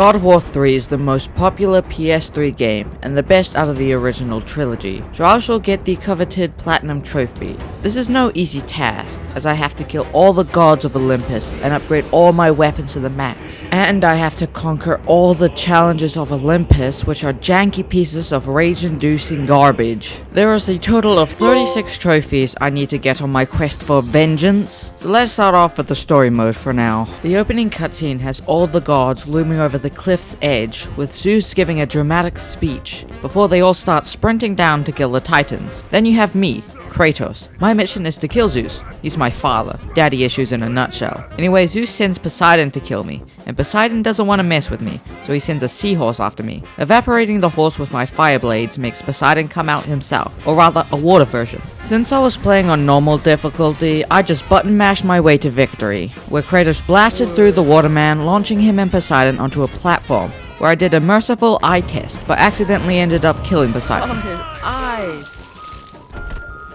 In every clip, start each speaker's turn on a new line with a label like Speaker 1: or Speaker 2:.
Speaker 1: God of War 3 is the most popular PS3 game, and the best out of the original trilogy, so I shall get the coveted Platinum Trophy. This is no easy task, as I have to kill all the gods of Olympus and upgrade all my weapons to the max. And I have to conquer all the challenges of Olympus, which are janky pieces of rage-inducing garbage. There is a total of 36 trophies I need to get on my quest for vengeance, so let's start off with the story mode for now. The opening cutscene has all the gods looming over the cliff's edge, with Zeus giving a dramatic speech, before they all start sprinting down to kill the Titans. Then you have me, Kratos. My mission is to kill Zeus. He's my father. Daddy issues in a nutshell. Anyway, Zeus sends Poseidon to kill me, and Poseidon doesn't want to mess with me, so he sends a seahorse after me. Evaporating the horse with my fire blades makes Poseidon come out himself, or rather a water version. Since I was playing on normal difficulty, I just button mashed my way to victory, where Kratos blasted through the waterman, launching him and Poseidon onto a platform, where I did a merciful eye test, but accidentally ended up killing Poseidon.
Speaker 2: On his eyes!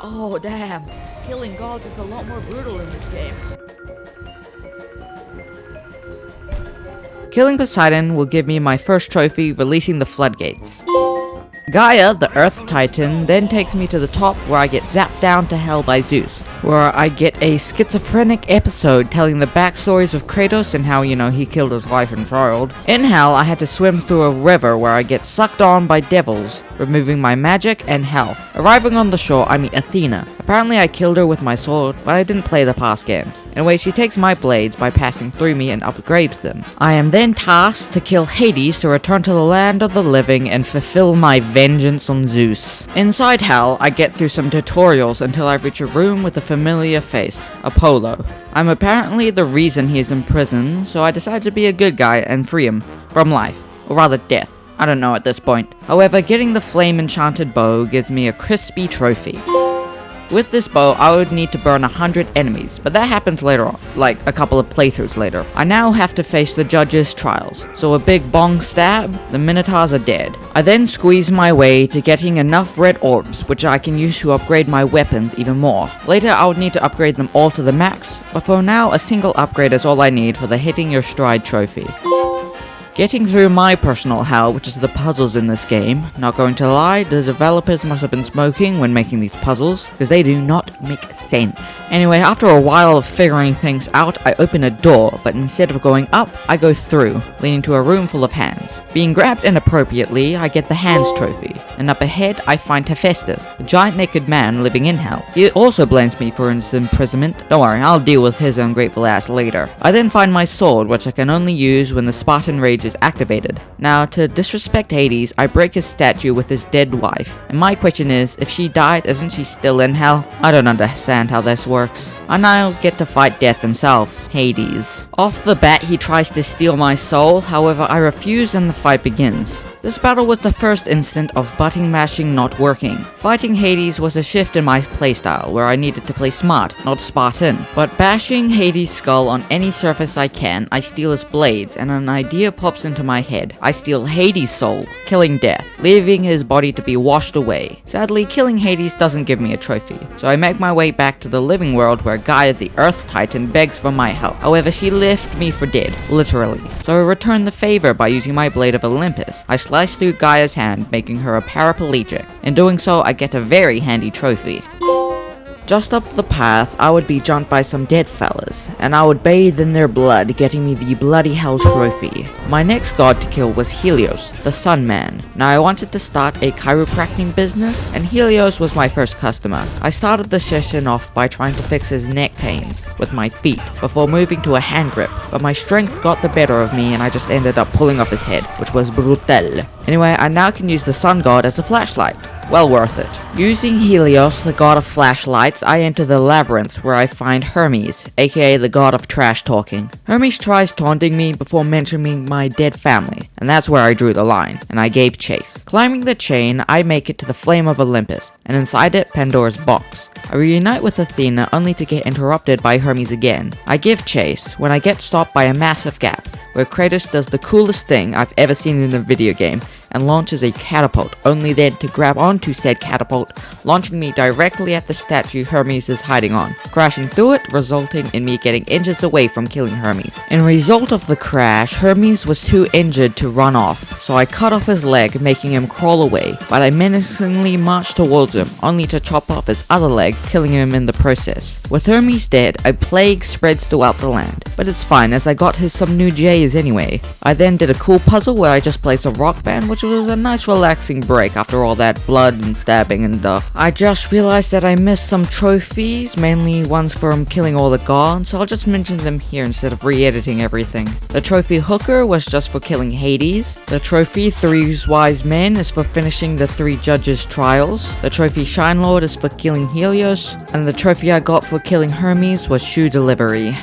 Speaker 1: Oh damn, killing gods is a lot more brutal in this game. Killing Poseidon will give me my first trophy, releasing the floodgates. Gaia, the Earth Titan, then takes me to the top where I get zapped down to hell by Zeus, where I get a schizophrenic episode telling the backstories of Kratos and how, he killed his wife and child. In hell, I had to swim through a river where I get sucked on by devils, removing my magic and health. Arriving on the shore, I meet Athena. Apparently I killed her with my sword, but I didn't play the past games. Anyway, she takes my blades by passing through me and upgrades them. I am then tasked to kill Hades to return to the land of the living and fulfill my vengeance on Zeus. Inside hell, I get through some tutorials until I reach a room with a familiar face, Apollo. I'm apparently the reason he is in prison, so I decide to be a good guy and free him from life, or rather death. I don't know at this point. However, getting the flame enchanted bow gives me a crispy trophy. With this bow, I would need to burn 100 enemies, but that happens later on, like a couple of playthroughs later. I now have to face the judge's trials, so a big bong stab, the minotaurs are dead. I then squeeze my way to getting enough red orbs, which I can use to upgrade my weapons even more. Later, I would need to upgrade them all to the max, but for now, a single upgrade is all I need for the Hitting Your Stride trophy. Getting through my personal hell, which is the puzzles in this game. Not going to lie, the developers must have been smoking when making these puzzles, because they do not make sense. Anyway, after a while of figuring things out, I open a door, but instead of going up, I go through, leading to a room full of hands. Being grabbed inappropriately, I get the hands trophy, and up ahead, I find Hephaestus, a giant naked man living in hell. He also blames me for his imprisonment. Don't worry, I'll deal with his ungrateful ass later. I then find my sword, which I can only use when the Spartan Rage is activated. Now, to disrespect Hades, I break his statue with his dead wife. And my question is, if she died, isn't she still in hell? I don't understand how this works. I now get to fight Death himself, Hades. Off the bat, he tries to steal my soul, however I refuse and the fight begins. This battle was the first instant of button mashing not working. Fighting Hades was a shift in my playstyle, where I needed to play smart, not Spartan. But bashing Hades' skull on any surface I can, I steal his blades, and an idea pops into my head. I steal Hades' soul, killing Death, leaving his body to be washed away. Sadly, killing Hades doesn't give me a trophy, so I make my way back to the living world where Gaia the Earth Titan begs for my help. However, she left me for dead, literally. So I return the favor by using my Blade of Olympus. I slice through Gaia's hand, making her a paraplegic. In doing so, I get a very handy trophy. Just up the path, I would be jumped by some dead fellas, and I would bathe in their blood, getting me the Bloody Hell trophy. My next god to kill was Helios, the Sun Man. Now I wanted to start a chiropractic business, and Helios was my first customer. I started the session off by trying to fix his neck pains with my feet, before moving to a hand grip, but my strength got the better of me and I just ended up pulling off his head, which was brutal. Anyway, I now can use the sun god as a flashlight. Well worth it. Using Helios, the god of flashlights, I enter the labyrinth where I find Hermes, aka the god of trash talking. Hermes tries taunting me before mentioning my dead family, and that's where I drew the line, and I gave chase. Climbing the chain, I make it to the Flame of Olympus, and inside it, Pandora's box. I reunite with Athena only to get interrupted by Hermes again. I give chase when I get stopped by a massive gap, where Kratos does the coolest thing I've ever seen in a video game, and launches a catapult, only then to grab onto said catapult, launching me directly at the statue Hermes is hiding on, crashing through it, resulting in me getting inches away from killing Hermes. In result of the crash, Hermes was too injured to run off, so I cut off his leg, making him crawl away, but I menacingly marched towards him, only to chop off his other leg, killing him in the process. With Hermes dead, a plague spreads throughout the land, but it's fine as I got some new J's anyway. I then did a cool puzzle where I just played some Rock Band, which was a nice relaxing break after all that blood and stabbing and stuff. I just realized that I missed some trophies, mainly ones from killing all the gods, so I'll just mention them here instead of re-editing everything. The trophy Hooker was just for killing Hades. The trophy 3's Wise Men is for finishing the 3 judges' trials. The trophy Shine Lord is for killing Helios, and the trophy I got for killing Hermes was shoe delivery.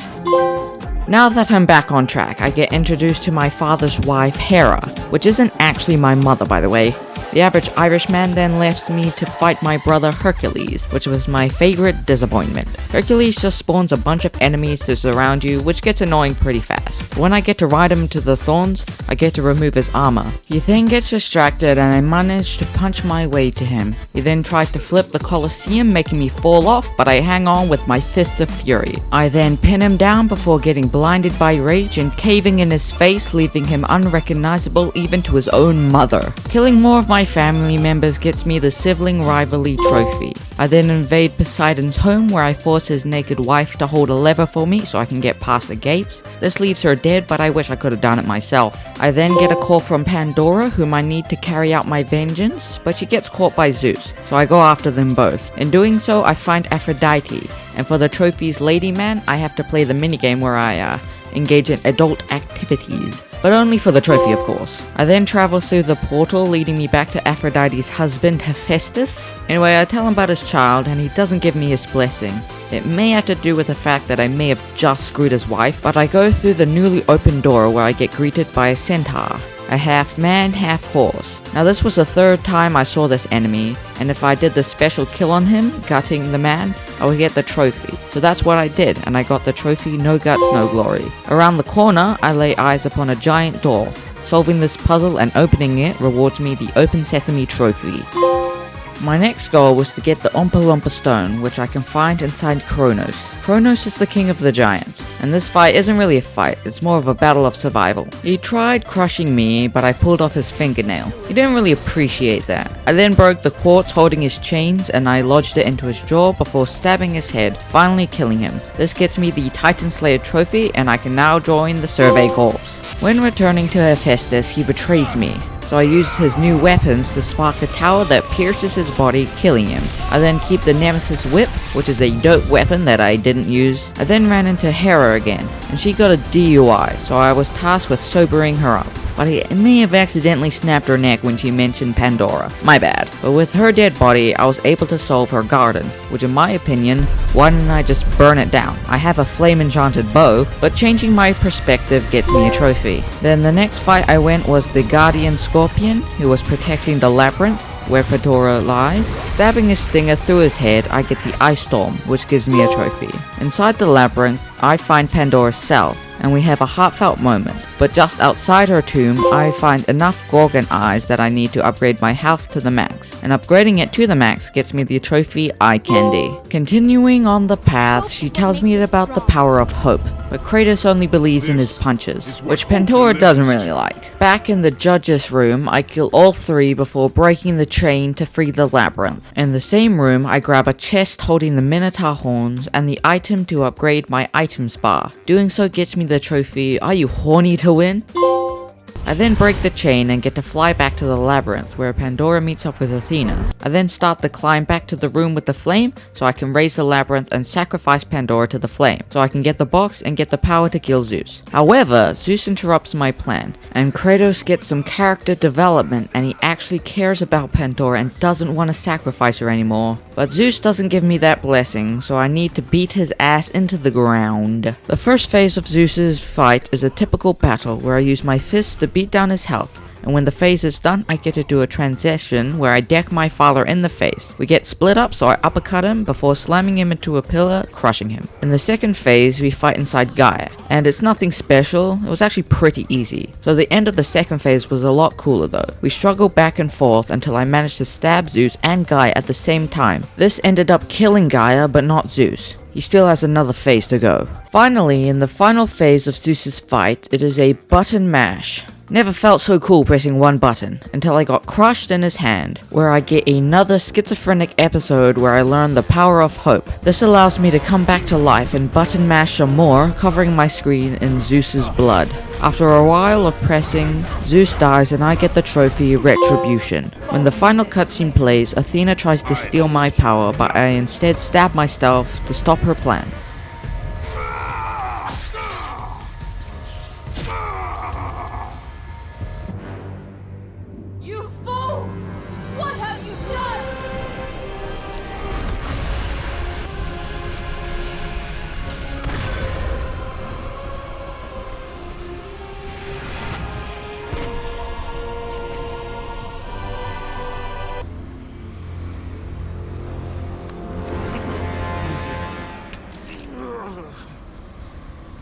Speaker 1: Now that I'm back on track, I get introduced to my father's wife, Hera, which isn't actually my mother, by the way. The average Irishman then left me to fight my brother Hercules, which was my favorite disappointment. Hercules just spawns a bunch of enemies to surround you, which gets annoying pretty fast. When I get to ride him to the thorns, I get to remove his armor. He then gets distracted and I manage to punch my way to him. He then tries to flip the Colosseum, making me fall off, but I hang on with my fists of fury. I then pin him down before getting blinded by rage and caving in his face, leaving him unrecognizable even to his own mother. Killing more of my family members gets me the sibling rivalry trophy. I then invade Poseidon's home where I force his naked wife to hold a lever for me so I can get past the gates. This leaves her dead, but I wish I could have done it myself. I then get a call from Pandora, whom I need to carry out my vengeance, but she gets caught by Zeus, so I go after them both. In doing so, I find Aphrodite, and for the trophy's Lady Man, I have to play the minigame where I engage in adult activities. But only for the trophy, of course. I then travel through the portal, leading me back to Aphrodite's husband, Hephaestus. Anyway, I tell him about his child, and he doesn't give me his blessing. It may have to do with the fact that I may have just screwed his wife, but I go through the newly opened door where I get greeted by a centaur. A half man, half horse. Now this was the 3rd time I saw this enemy, and if I did the special kill on him, gutting the man, I would get the trophy. So that's what I did, and I got the trophy No Guts, No Glory. Around the corner, I lay eyes upon a giant door. Solving this puzzle and opening it rewards me the Open Sesame trophy. My next goal was to get the Oompa Loompa Stone, which I can find inside Kronos. Kronos is the king of the giants, and this fight isn't really a fight, it's more of a battle of survival. He tried crushing me, but I pulled off his fingernail. He didn't really appreciate that. I then broke the quartz holding his chains, and I lodged it into his jaw before stabbing his head, finally killing him. This gets me the Titan Slayer trophy, and I can now join the Survey Corps. When returning to Hephaestus, he betrays me. So I used his new weapons to spark a tower that pierces his body, killing him. I then keep the Nemesis Whip, which is a dope weapon that I didn't use. I then ran into Hera again, and she got a DUI, so I was tasked with sobering her up. But I may have accidentally snapped her neck when she mentioned Pandora. My bad. But with her dead body, I was able to solve her garden, which in my opinion, why didn't I just burn it down? I have a flame enchanted bow, but changing my perspective gets me a trophy. Then the next fight I went was the Guardian Scorpion, who was protecting the labyrinth where Pandora lies. Stabbing his stinger through his head, I get the Ice Storm, which gives me a trophy. Inside the labyrinth, I find Pandora's cell, and we have a heartfelt moment. But just outside her tomb, I find enough Gorgon eyes that I need to upgrade my health to the max, and upgrading it to the max gets me the trophy Eye Candy. Continuing on the path, she tells me about the power of hope, but Kratos only believes in his punches, which Pandora doesn't really like. Back in the judge's room, I kill all 3 before breaking the chain to free the labyrinth. In the same room, I grab a chest holding the Minotaur horns and the item to upgrade my items bar. Doing so gets me the trophy Are You Horny to Win? I then break the chain and get to fly back to the labyrinth where Pandora meets up with Athena. I then start the climb back to the room with the flame so I can raise the labyrinth and sacrifice Pandora to the flame so I can get the box and get the power to kill Zeus. However, Zeus interrupts my plan and Kratos gets some character development and he actually cares about Pandora and doesn't want to sacrifice her anymore. But Zeus doesn't give me that blessing, so I need to beat his ass into the ground. The first phase of Zeus's fight is a typical battle where I use my fists to beat down his health, and when the phase is done, I get to do a transition where I deck my father in the face. We get split up, so I uppercut him before slamming him into a pillar, crushing him. In the second phase, we fight inside Gaia, and it's nothing special, it was actually pretty easy. So the end of the second phase was a lot cooler though. We struggled back and forth until I managed to stab Zeus and Gaia at the same time. This ended up killing Gaia, but not Zeus. He still has another phase to go. Finally, in the final phase of Zeus's fight, it is a button mash. Never felt so cool pressing one button, until I got crushed in his hand, where I get another schizophrenic episode where I learn the power of hope. This allows me to come back to life and button mash some more, covering my screen in Zeus's blood. After a while of pressing, Zeus dies and I get the trophy Retribution. When the final cutscene plays, Athena tries to steal my power, but I instead stab myself to stop her plan.
Speaker 2: You fool! What have you done?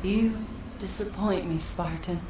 Speaker 2: You disappoint me, Spartan.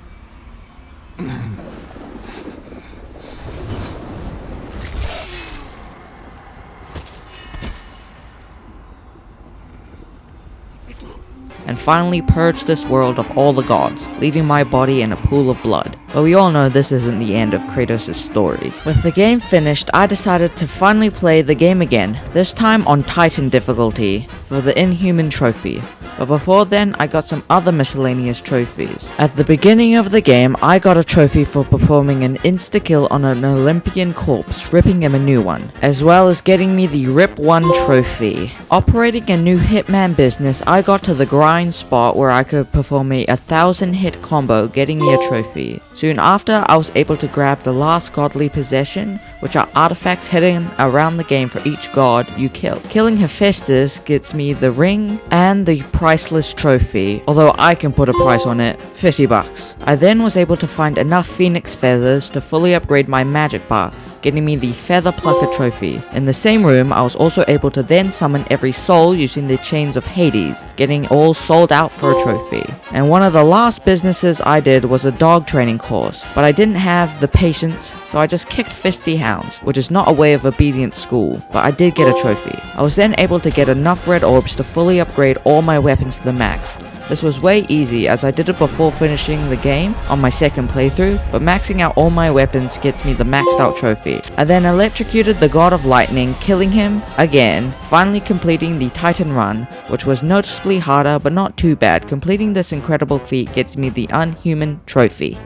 Speaker 1: And finally purge this world of all the gods, leaving my body in a pool of blood. But we all know this isn't the end of Kratos' story. With the game finished, I decided to finally play the game again, this time on Titan difficulty, for the Inhuman trophy. But before then, I got some other miscellaneous trophies. At the beginning of the game, I got a trophy for performing an insta-kill on an Olympian corpse, ripping him a new one, as well as getting me the Rip 1 trophy. Operating a new Hitman business, I got to the grind spot where I could perform a 1,000 hit combo, getting me a trophy. Soon after, I was able to grab the last godly possession, which are artifacts hidden around the game for each god you kill. Killing Hephaestus gets me the ring and the priceless trophy, although I can put a price on it, $50. I then was able to find enough phoenix feathers to fully upgrade my magic bar, getting me the Feather Plucker trophy. In the same room, I was also able to then summon every soul using the Chains of Hades, getting all sold out for a trophy. And one of the last businesses I did was a dog training course, but I didn't have the patience, so I just kicked 50 hounds, which is not a way of obedient school, but I did get a trophy. I was then able to get enough red orbs to fully upgrade all my weapons to the max. This was way easy as I did it before finishing the game on my second playthrough, but maxing out all my weapons gets me the maxed out trophy. I then electrocuted the God of Lightning, killing him again, finally completing the Titan run, which was noticeably harder but not too bad. Completing this incredible feat gets me the Unhuman trophy.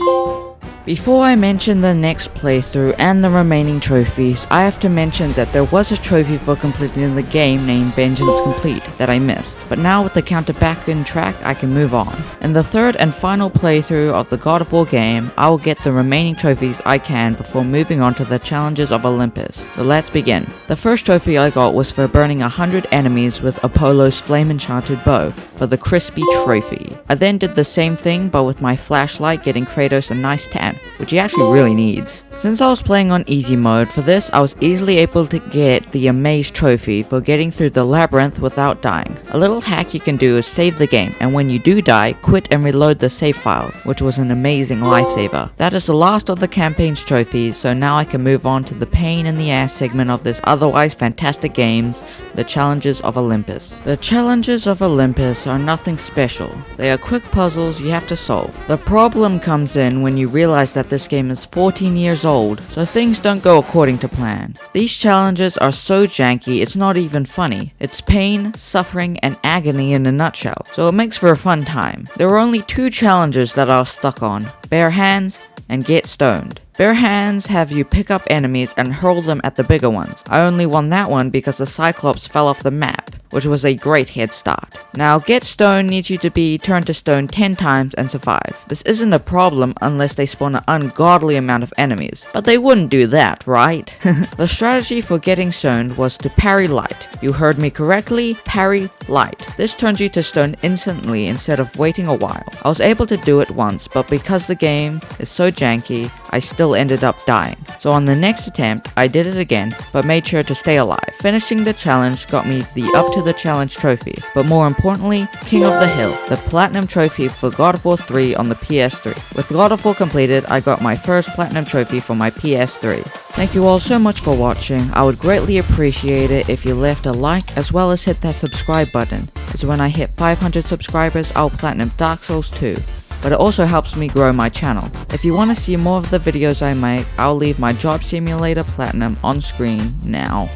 Speaker 1: Before I mention the next playthrough and the remaining trophies, I have to mention that there was a trophy for completing the game named Vengeance Complete that I missed, but now with the counter back in track, I can move on. In the third and final playthrough of the God of War game, I will get the remaining trophies I can before moving on to the challenges of Olympus. So let's begin. The first trophy I got was for burning 100 enemies with Apollo's flame enchanted bow for the crispy trophy. I then did the same thing but with my flashlight, getting Kratos a nice tan, which he actually really needs. Since I was playing on easy mode, for this I was easily able to get the Amaze trophy for getting through the labyrinth without dying. A little hack you can do is save the game, and when you do die, quit and reload the save file, which was an amazing lifesaver. That is the last of the campaign's trophies, so now I can move on to the pain in the ass segment of this otherwise fantastic games, the challenges of Olympus. The challenges of Olympus are nothing special. They are quick puzzles you have to solve. The problem comes in when you realize that this game is 14 years old, so things don't go according to plan. These challenges are so janky it's not even funny. It's pain, suffering, and agony in a nutshell, so it makes for a fun time. There were only two challenges that I was stuck on: bare hands and get stoned. Bare hands have you pick up enemies and hurl them at the bigger ones. I only won that one because the Cyclops fell off the map, which was a great head start. Now, get stoned needs you to be turned to stone 10 times and survive. This isn't a problem unless they spawn an ungodly amount of enemies, but they wouldn't do that, right? The strategy for getting stoned was to parry light. You heard me correctly, parry light. This turns you to stone instantly instead of waiting a while. I was able to do it once, but because the game is so janky, I still ended up dying. So on the next attempt, I did it again, but made sure to stay alive. Finishing the challenge got me the Up to the Challenge trophy, but more importantly, King of the Hill, the platinum trophy for God of War 3 on the PS3. With God of War completed, I got my first platinum trophy for my PS3. Thank you all so much for watching. I would greatly appreciate it if you left a like as well as hit that subscribe button, as when I hit 500 subscribers I'll platinum Dark Souls 2. But it also helps me grow my channel. If you want to see more of the videos I make, I'll leave my Job Simulator Platinum on screen now.